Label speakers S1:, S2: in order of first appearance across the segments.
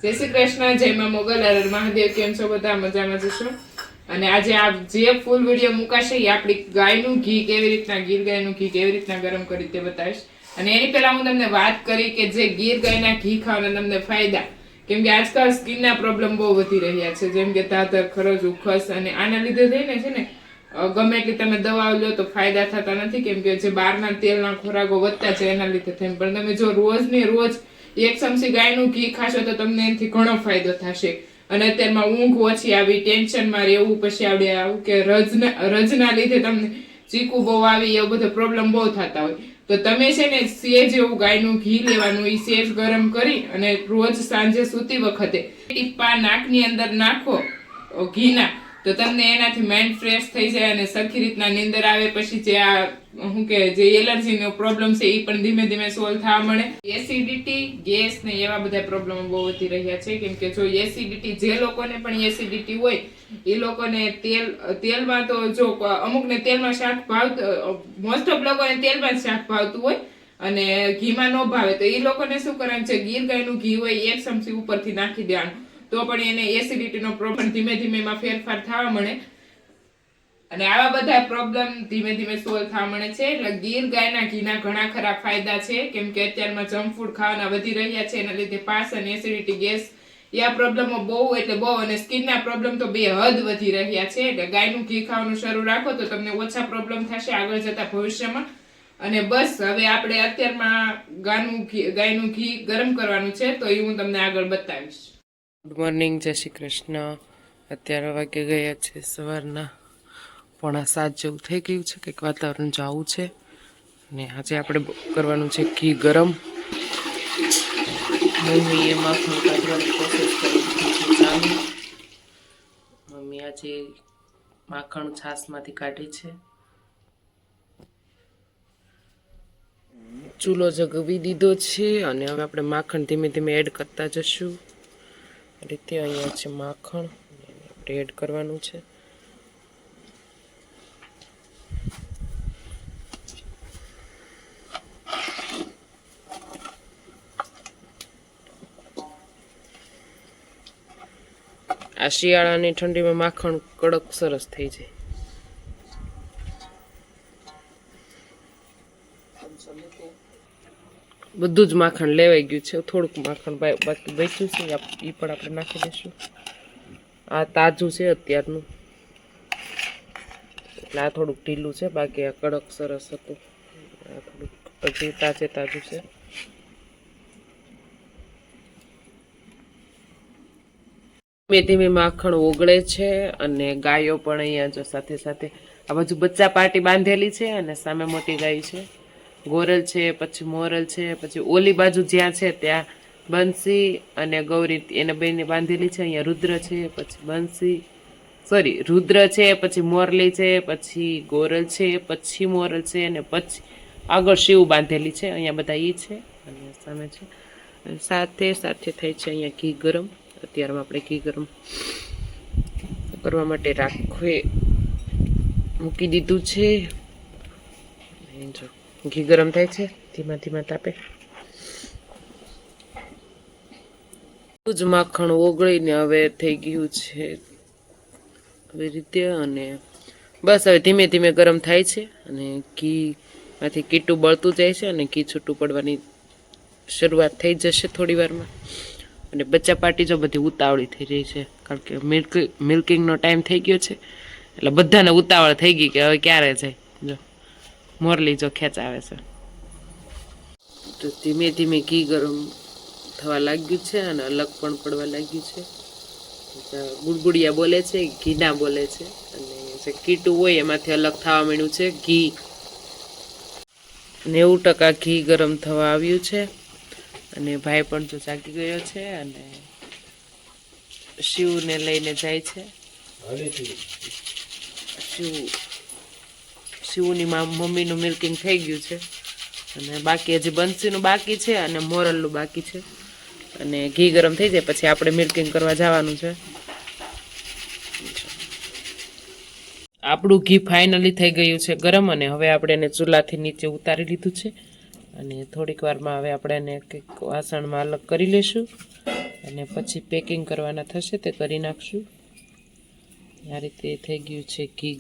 S1: જય શ્રી કૃષ્ણ, જય માં મોગલ, હર મહાદેવ. કેમ છો બધા? મજામાં જશો. અને આજે આ જે ફૂલ વિડીયો મુકાશે એ આપણી ગાયનું ઘી કેવી રીતના, ગીર ગાયનું ઘી કેવી રીતના ગરમ કરી તે બતાવીશ. અને એની પહેલા હું તમને વાત કરી કે જે ગીર ગાયના ઘી ખાવાના તમને ફાયદા, કેમ કે આજકાલ સ્કિનના પ્રોબ્લેમ બહુ વધી રહ્યા છે, જેમ કે ધાધર, ખરજ, ઉખસ, અને આના લીધે થઈને છે ને ગમે એટલી તમે દવાઓ લો તો ફાયદા થતા નથી, કેમ કે જે બહારના તેલના ખોરાકો વધતા છે એના લીધે થઈને. પણ તમે જો રોજ ને રોજ 1 ચમચી ગાયનું ઘી ખાશો તો તમને એનાથી ઘણો ફાયદો થશે. અને અત્યારમાં ઊંઘ ઓછી આવી, ટેન્શનમાં રહેવું, પછી આવડે આવું કે રજના લીધે તમને ચીકુ બહુ આવી, એવો બધો પ્રોબ્લેમ બહુ થતા હોય. તો તમે છે ને સેજ એવું ગાયનું ઘી લેવાનું, એ સેજ ગરમ કરી અને રોજ સાંજે સૂતી વખતે ટીપા નાકની અંદર નાખો ઘીના, તો તમને એનાથી માઇન્ડ ફ્રેશ થઈ જાય અને સરખી રીતના નીંદર આવે. પછી જે આ શું કે જે એલર્જીનો પ્રોબ્લેમ છે એ પણ ધીમે ધીમે સોલ્વ થવા મળે. એસિડિટી, ગેસ ને એવા બધા પ્રોબ્લેમ બહુ વધી રહ્યા છે, કેમ કે જો એસિડિટી, જે લોકોને પણ એસિડિટી હોય એ લોકોને તેલમાં તો જો અમુકને તેલમાં શાક ભાવતું, મોસ્ટ ઓફ લોકોને તેલમાં જ શાક ભાવતું હોય અને ઘીમાં ન ભાવે, તો એ લોકોને શું કરવાનું છે, ગીર ગાયનું ઘી હોય 1 ચમચી ઉપરથી નાખી દેવાનું, તો પણ એને એસિડિટીનો પ્રોબ્લેમ ધીમે ધીમે એમાં ફેરફાર થવા મળે અને આવા બધા પ્રોબ્લેમ ધીમે ધીમે સોલ્વ થવા મળે છે. એટલે ગીર ગાયના ઘીના ઘણા ખરા ફાયદા છે, કેમ કે અત્યારમાં જંક ફૂડ ખાવાના વધી રહ્યા છે, એના લીધે પાચન, એસિડિટી, ગેસ આ પ્રોબ્લેમો બહુ એટલે બહુ, અને સ્કિનના પ્રોબ્લેમ તો બે હદ વધી રહ્યા છે. એટલે ગાયનું ઘી ખાવાનું શરૂ રાખો તો તમને ઓછા પ્રોબ્લેમ થશે આગળ જતા ભવિષ્યમાં. અને બસ હવે આપણે અત્યારમાં ગાયનું ઘી ગરમ કરવાનું છે, તો એ હું તમને આગળ બતાવીશ. ગુડ મોર્નિંગ, જય શ્રી કૃષ્ણ. અત્યારે વાગે ગયા છે સવારના 6:45 જેવું થઈ ગયું છે, કંઈક વાતાવરણ જાવું છે. અને આજે આપણે કરવાનું છે ઘી ગરમ. મમ્મીએ માખણ કાઢવાની કોશિશ કરી છે ચાલુ. મમ્મી આજે માખણ છાશમાંથી કાઢે છે. ચૂલો જગવી દીધો છે અને હવે આપણે માખણ ધીમે ધીમે એડ કરતા જશું. રીતે અહીંયા છે માખણ, આપણે એડ કરવાનું છે. આ શિયાળાની ઠંડીમાં માખણ કડક સરસ થઈ જાય. બધું જ માખણ લેવાઈ ગયું છે, થોડુંક માખણ બાકી બચ્યું છે, એ પણ આપણે નાખી દઈશું. આ તાજું છે અત્યારનું, એટલે આ થોડુંક ઢીલું છે, બાકી આ કડક સરસ હતું. આ થોડુંક હજી તાજું છે. ધીમે ધીમે માખણ ઓગળે છે અને ગાયો પણ અહીંયા જો સાથે સાથે આ બાજુ બચ્ચા પાર્ટી બાંધેલી છે અને સામે મોટી ગાય છે, ગોરલ છે, પછી મોરલ છે, પછી ઓલી બાજુ જ્યાં છે ત્યાં બંસી અને ગૌરી, એને બેને બાંધેલી છે. અહીંયા રુદ્ર છે, પછી બંસી, સોરી રુદ્ર છે, પછી મોરલી છે, પછી ગોરલ છે, પછી મોરલ છે, અને પછી આગળ શિવ બાંધેલી છે. અહીંયા બધા ઈ છે અને સામે છે. સાથે સાથે થઈ છે અહીંયા ઘી ગરમ. અત્યારમાં આપણે ઘી ગરમ કરવા માટે રાખવે મૂકી દીધું છે. જો ઘી ગરમ થાય છે ધીમા ધીમા તાપે. બધું જ માખણ ઓગળીને હવે થઈ ગયું છે આવી રીતે, અને બસ હવે ધીમે ધીમે ગરમ થાય છે અને ઘીમાંથી કીટું બળતું જાય છે અને ઘી છૂટું પડવાની શરૂઆત થઈ જશે થોડી વારમાં. અને બચ્ચા પાર્ટી જો બધી ઉતાવળી થઈ રહી છે, કારણ કે મિલ્કિંગનો ટાઈમ થઈ ગયો છે, એટલે બધાને ઉતાવળ થઈ ગઈ કે હવે ક્યારે જાય. જો મોરલી જો ખેંચાવે છે. તો ધીમે ધીમે ઘી ગરમ થવા લાગ્યું છે અને અલગ પણ પડવા લાગ્યું છે. ગુડગુડિયા બોલે છે, ઘીના બોલે છે, અને જે કીટું હોય એમાંથી અલગ થવા માંડ્યું છે ઘી. 90% ઘી ગરમ થવા આવ્યું છે અને ભાઈ પણ જો જાગી ગયો છે અને શિવને લઈને જાય છે. શિવની મમ્મીનું મિલ્કિંગ થઈ ગયું છે અને બાકી હજી બંસીનું બાકી છે અને મોરલનું બાકી છે. અને ઘી ગરમ થઈ જાય પછી આપણે મિલ્કિંગ કરવા જવાનું છે. આપણું ઘી ફાઇનલી થઈ ગયું છે ગરમ, અને હવે આપણે એને ચૂલાથી નીચે ઉતારી લીધું છે અને થોડીક વારમાં હવે આપણે એને કંઈક વાસણમાં અલગ કરી લઈશું અને પછી પેકિંગ કરવાના થશે તે કરી નાખશું. આ રીતે થઈ ગયું છે ઘી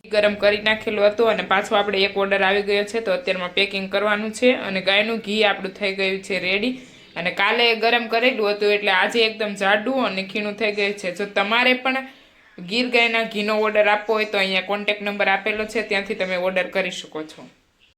S1: ગરમ કરી નાખેલું હતું અને પાછો આપણે એક ઓર્ડર આવી ગયો છે તો અત્યારમાં પેકિંગ કરવાનું છે. અને ગાયનું ઘી આપણું થઈ ગયું છે રેડી. અને કાલે ગરમ કરેલું હતું એટલે આજે એકદમ જાડું અને ખીણું થઈ ગયું છે. જો તમારે પણ ગીર ગાયના ઘીનો ઓર્ડર આપવો હોય તો અહીંયા કોન્ટેક્ટ નંબર આપેલો છે, ત્યાંથી તમે ઓર્ડર કરી શકો છો.